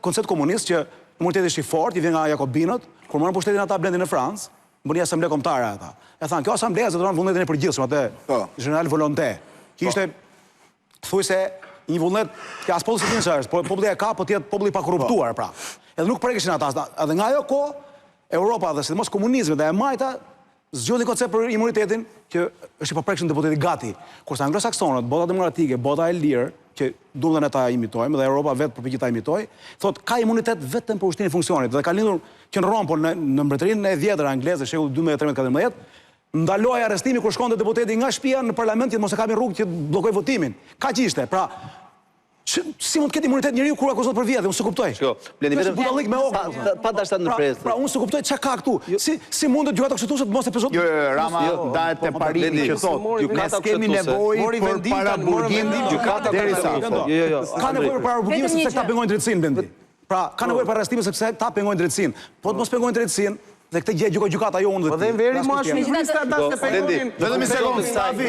koncept komunist që imuniteti është i fortë, i vjen nga Jakobinët, kur morën pushtetin ata Blendi në Francë, bëni asamble kombëtare ata. E thanë, kjo asamble zotëron vullnetin e përgjithshëm atë General Volonté, që ishte thuajse një vullnet që as populli s'e din, po populli e ka, po tjetë populli pa korruptuar, pra. Edhe nuk prekeshin ata, edhe nga ajo kohë Europa dhe sidomos komunizmi dhe e majta zgjodhin koncept për imunitetin që është i paprekshëm deputeti gati. Kurse anglosaksonët, bota demokratike, bota e lirë, që duhen ta imitojmë dhe Europa vetë përpiqet ta imitoj, thotë ka imunitet vetëm për ushtrinë e funksionit dhe ka lindur që në Rom, por në mbretërinë e vjetër angleze shekullit 12-13-14, ndaloi arrestimi kur shkonte deputeti nga shtëpia në parlament që mos e kapi rrugë që bllokoi votimin. Kaq ishte. Pra, si mund të ketë imunitet njeriu kur akuzohet për vjedhje? Unë s'e kuptoj. Blendi vetëm budallik me okë. Pa dashur në presë. Pra unë s'e kuptoj çka ka këtu. Si mundet gjykata kushtetuese të mos e prezontojë? Jo, Rama dahet te parimi që thotë, ne kemi nevojë për paraburgim gjykata derisa. Jo. Ka nevojë për paraburgim sepse ta pengojnë drejtësinë Blendi. Pra, ka nevojë për arrestime sepse ta pengojnë drejtësinë. Po të mos pengojnë drejtësinë, dhe këtë gjë gjykoj gjykata jo unë dhe ti. Po dhe veri më është jurista dashte pengonin. Vetëm një sekondë, Stafi.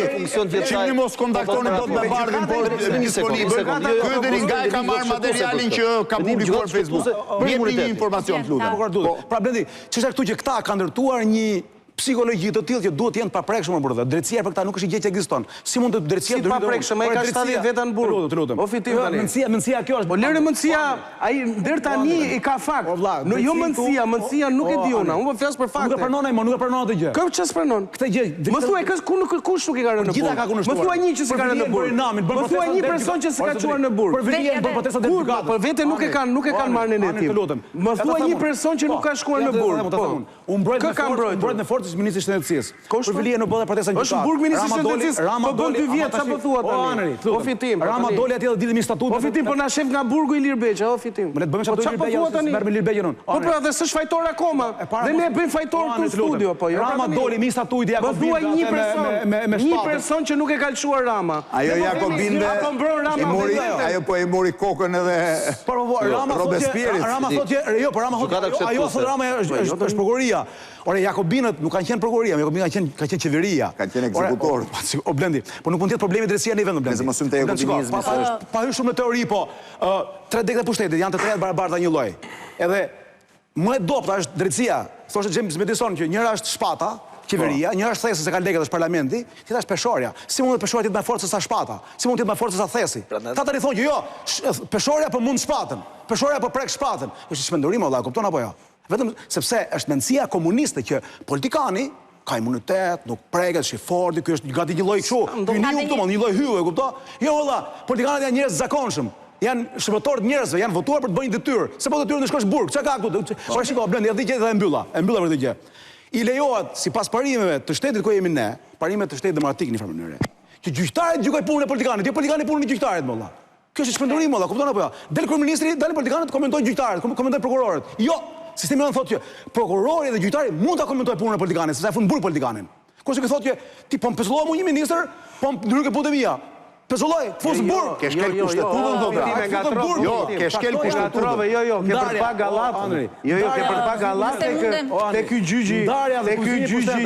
Çini mos kontaktoni dot me Bardhin, por disponibël. Ky deri nga e ka marrë materialin që ka publikuar në Facebook. Jepni një informacion, lutem. Pra Blendi, ç'është këtu që këta kanë ndërtuar një psikologji të tillë që duhet të jenë paprekshëm për këtë. Drejtësia për këta nuk është një gjë që ekziston. Si mund të drejtësia të paprekshëm, ai ka 70 veta në burg. O fitim tani. Mendësia kjo është. Po lëre mendësia, ai deri tani i ka fakt. Jo mendësia nuk e di unë. Unë po flas për fakte. Nuk e pranon ai, nuk e pranon atë gjë. Kë ç'ës pranon? Këtë gjë. Më thuaj kush nuk i ka rënë në burg. Gjithë ka kundërshtuar. Më thuaj një që s'e ka rënë në burg. Më thuaj një person që s'ka çuar në burg. Për vjen bën protesta te gjykata. Po vetë nuk e kanë marrën në tim. Më thuaj një person që nuk ka shkuar në burg. U mbrojt në forcë ministri i shtrenëtsisë. Për vjen në bodë protesta në gjykata. Është burg ministri i shtrenëtsisë. Po bën 2 vjet çfarë po thua tani? O fitim. Rama doli atje dhe dilli me statut. O fitim, po na shef nga burgu i Lirbeqa, o fitim. Le të bëjmë çfarë do të bëjë, merr me Lirbeqën unë. Po pra, dhe s'është fajtor akoma. Dhe ne bëjmë fajtor këtu në studio, po jo. Rama doli me statut i Jakobinëve. Po thuaj një person që nuk e ka lëshuar Rama. Ajo Jakobinëve i mori kokën edhe Robespierrit. Rama thotë që jo, po Rama thotë ajo thotë Rama është prokuroria. Ore Jakobinët nuk kanë qenë prokuroria, Jakobinët kanë qenë qeveria. Kanë qenë ekzekutor. O Blendi, po nuk mund të jetë problemi drejtësia në vend, Blendi. Nëse mos te jakobinizmi. Pa hyrë shumë në teori, po 3 dekret e pushtetit janë të treja barabarta një lloj. Edhe më e dobta është drejtësia. Thoshte James Madison që njëra është shpata, qeveria, njëra është thesi se ka lekët është parlamenti, tjetra është peshorja. Si mund të peshorja të jetë më fortë se sa shpata? Si mund të jetë më fortë se sa thesi? Ta tani thonë që jo, peshorja po mund shpatën. Peshorja po prek shpatën. Është shpendurim valla, kupton apo jo? Vetëm sepse është mendësia komuniste që politikani ka imunitet, nuk preket, është i fortë, ky është gati një lloj kështu. Ky një këtu, një lloj hyje, e kupton? Jo valla, politikanët janë njerëz të zakonshëm. Janë shërbëtorë të njerëzve, janë votuar për të bënë detyrë. Se po detyrën të shkosh në burg, çka ka këtu? Po shiko, Blendi, edhe gjë dhe e mbylla për këtë gjë. I lejohet sipas parimeve të shtetit ku jemi ne, parimet të shtetit demokratik në një mënyrë, që gjyqtarët gjykojnë punën e politikanit, jo politikani punën e gjyqtarit valla. Kjo është shpendurim valla, kupton apo jo? Del kryeministri, dalin politikanët, komentojnë gjyqtarët, komentojnë prokurorët. Jo, sistemi thotë që prokurori dhe gjyqtari mund ta komentojnë punën e politikanit, sepse ai fund burg politikanin. Kurse ky thotë që ti po mpezulloj mua një ministër, po ndrykë punë mia. Pezulloj, fus burg. Ke shkel kushtetullën thotë. Jo, ke shkel kushtetullën. Jo, ke për pa gallat. Jo, ke për pa gallat te ky gjyqi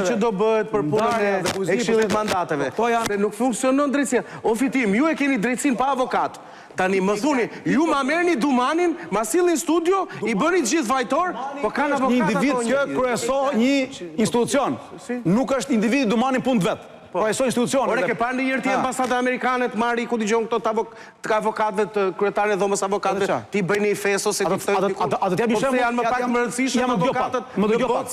që do bëhet për punën e Këshillit Mandateve. Se nuk funksionon drejtësia. O fitim, ju e keni drejtësinë pa avokat. Tani më thuni, ju ma merrni Dumanin, ma sillni studio, i bëni të gjithë fajtor, po kanë avokat. Një individ që kryeson një institucion. Nuk është individi Dumanin punë vet. Po e so institucionet. Ore ke parë një herë ti ambasadën amerikane të marrë ku dëgjon këto të avokatëve të kryetarit e dhomës avokatëve, ti bëjnë një fes ose ti thënë diku. A do të jap një shembull? Janë më pak më rëndësishëm avokatët. Më dëgjoj pak.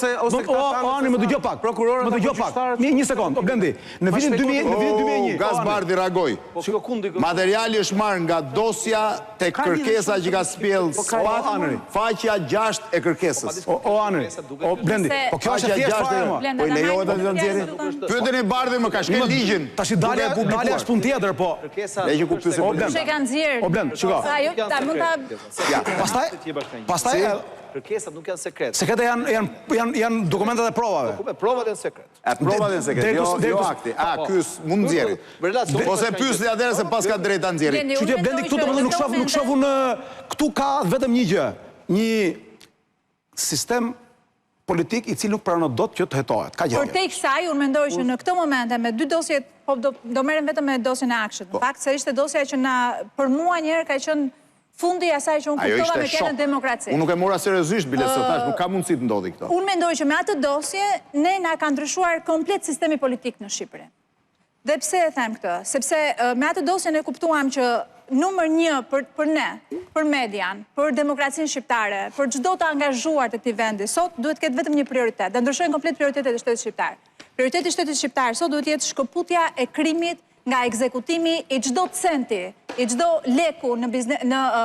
Më dëgjoj pak. Prokurorët. Më dëgjoj pak. Një sekond. O Blendi, në vitin 2001. Gazbardi reagoi. Materiali është marrë nga dosja tek kërkesa që ka spjell SPAT, faqja 6 e kërkesës. O Anri. O Blendi, po kjo është thjesht fare. Po i lejohet atë nxjerrje? Pyeteni Bardhin ka shkel ligjin. Tash dalja është punë tjetër, po. Ne që kuptoj Kush e ka nxjerr? O Blend, shiko. Ajo ta mund ta Pastaj kërkesat nuk janë sekret. Sekrete janë dokumentat e provave. Provat janë sekret. Provat janë sekret, jo akti. Ky mund nxjerrë. Ose pyesni atëherë se pas ka drejt ta nxjerrë. Kështu që Blendi këtu domosdoshmë nuk shohun këtu ka vetëm një gjë, një sistem politik i cili nuk pranon dot që të hetohet. Ka gjë. Por tek kësaj unë mendoj që në këtë moment me 2 dosjet, po do merrem vetëm me dosjen e Akshit. Në fakt se ishte dosja që për mua një herë ka qenë fundi i asaj që unë kuptova me fjalën demokraci. Unë nuk e mora seriozisht bilet sot tash, nuk ka mundësi të ndodhi këto. Unë mendoj që me atë dosje ne na ka ndryshuar komplet sistemi politik në Shqipëri. Dhe pse e them këtë? Sepse me atë dosje ne kuptuam që numër 1 për ne, për median, për demokracinë shqiptare, për çdo të angazhuar të këtij vendi, sot duhet ketë vetëm një prioritet, dhe ndryshojnë komplet prioritetet e shtetit shqiptar. Prioriteti i shtetit shqiptar sot duhet jetë shkëputja e krimit nga ekzekutimi i çdo centi, i çdo leku në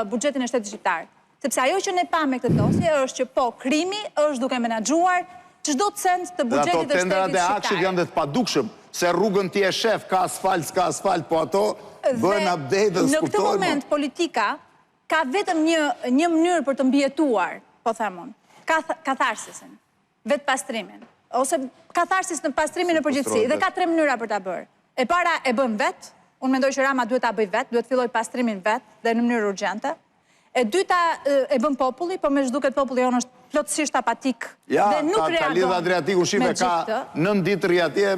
buxhetin e shtetit shqiptar. Sepse ajo që ne pa me këtë dosje është që po krimi është duke menaxhuar çdo cent të buxhetit të shtetit shqiptar. Dhe ato tendrat e akshit janë dhe të padukshëm, se rrugën ti e shef, ka asfalt, s'ka asfalt, po ato bën update dhe në këtë moment politika ka vetëm një mënyrë për të mbijetuar, po themun, katharsisin, vetë pastrimin, ose katharsis në pastrimin në përgjithësi, dhe ka 3 mënyra për ta bërë. E para e bën vetë, unë mendoj që Rama duhet ta bëj vetë, duhet filloj pastrimin vetë dhe në mënyrë urgjente. E dyta e bën populli, po me ç'duket populli jonë është plotësisht apatik dhe nuk reagon. Ja, ka lidhë Adriatiku shive, ka 9 ditë rri atje.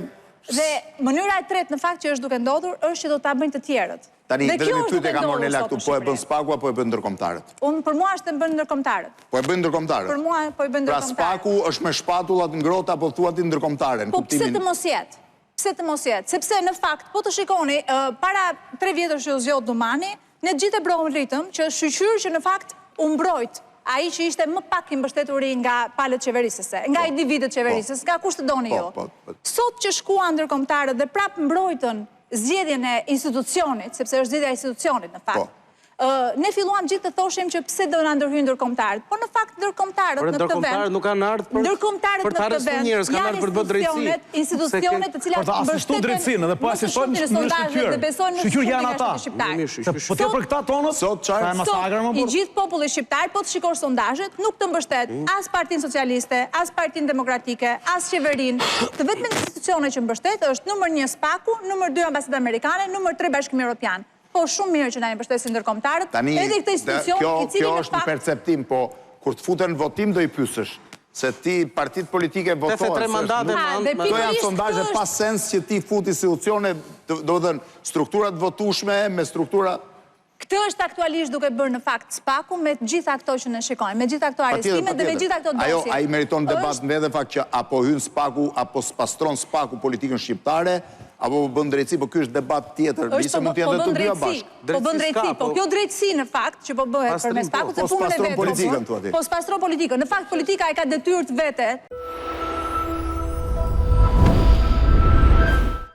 Dhe mënyra e tretë në fakt që është duke ndodhur është që do ta bëjnë të tjerët. Tani, vetëm i pyetje ka Mornela këtu, po e bën Spaku apo e bën ndërkombëtarët? Për mua është e bën ndërkombëtarët. Po e bën ndërkombëtarët? Për mua po e bën ndërkombëtarët. Pra Spaku është me shpatullat ngrohta apo thuat i ndërkombëtare? Po pse të mos jetë? Pse të mos jetë? Sepse në fakt, po të shikoni, para 3 vjetësh që u zgjodh Dumani, ne gjithë e brohëm ritëm që shqyqyr që në fakt u mbrojt ai që ishte më pak i mbështeturi nga palët qeverisëse, nga individët qeverisës, nga kush të doni jo. Sot që shkuan ndërkombëtarët dhe prap mbrojtën zgjedhjen e institucionit, sepse është zgjedhja e institucionit në fakt. Ne filluam gjithë të thoshim që pse do na ndërhyjnë ndërkombëtarët, por në fakt ndërkombëtarët në këtë vend. Ndërkombëtarët nuk kanë ardhur për të arrestuar njerëz, kanë ardhur për të bërë drejtësi. Institucionet të cilat mbështeten drejtsinë dhe po asistojnë në shqyqyr. Shqyqyr janë ata. Po të për këta tonët, ka masakrë më i gjithë populli shqiptar, po të shikosh sondazhet, nuk të mbështet as Partinë Socialiste, as Partinë Demokratike, as qeverinë. Të vetmet institucione që mbështet është numër 1 Spaku, numër 2 Ambasada Amerikane, numër 3 Bashkimi Evropian. Po shumë mirë që na i mbështesin ndërkombëtarët, edhe këtë institucion i cili kjo është në perceptim, po kur të futen në votim do i pyesësh se ti partitë politike votojnë. Këto janë sondazhe pa sens që ti futi institucione, do të thënë strukturat votueshme me struktura. Këtë është aktualisht duke bërë në fakt Spaku me gjitha këto që ne shikojmë, me gjitha këto arrestimet dhe me gjitha këto dosje. Ai meriton debat në vetë fakt që apo hyn Spaku apo spastron Spaku politikën shqiptare, apo bën drejtësi, po ky është debat tjetër, nisë mund të jenë të dyja bashkë. Po bën drejtësi, po kjo drejtësi në fakt që po bëhet përmes Spakut se punën e vet. Po spastron politikën. Po spastron politikën. Në fakt politika e ka detyrë vetë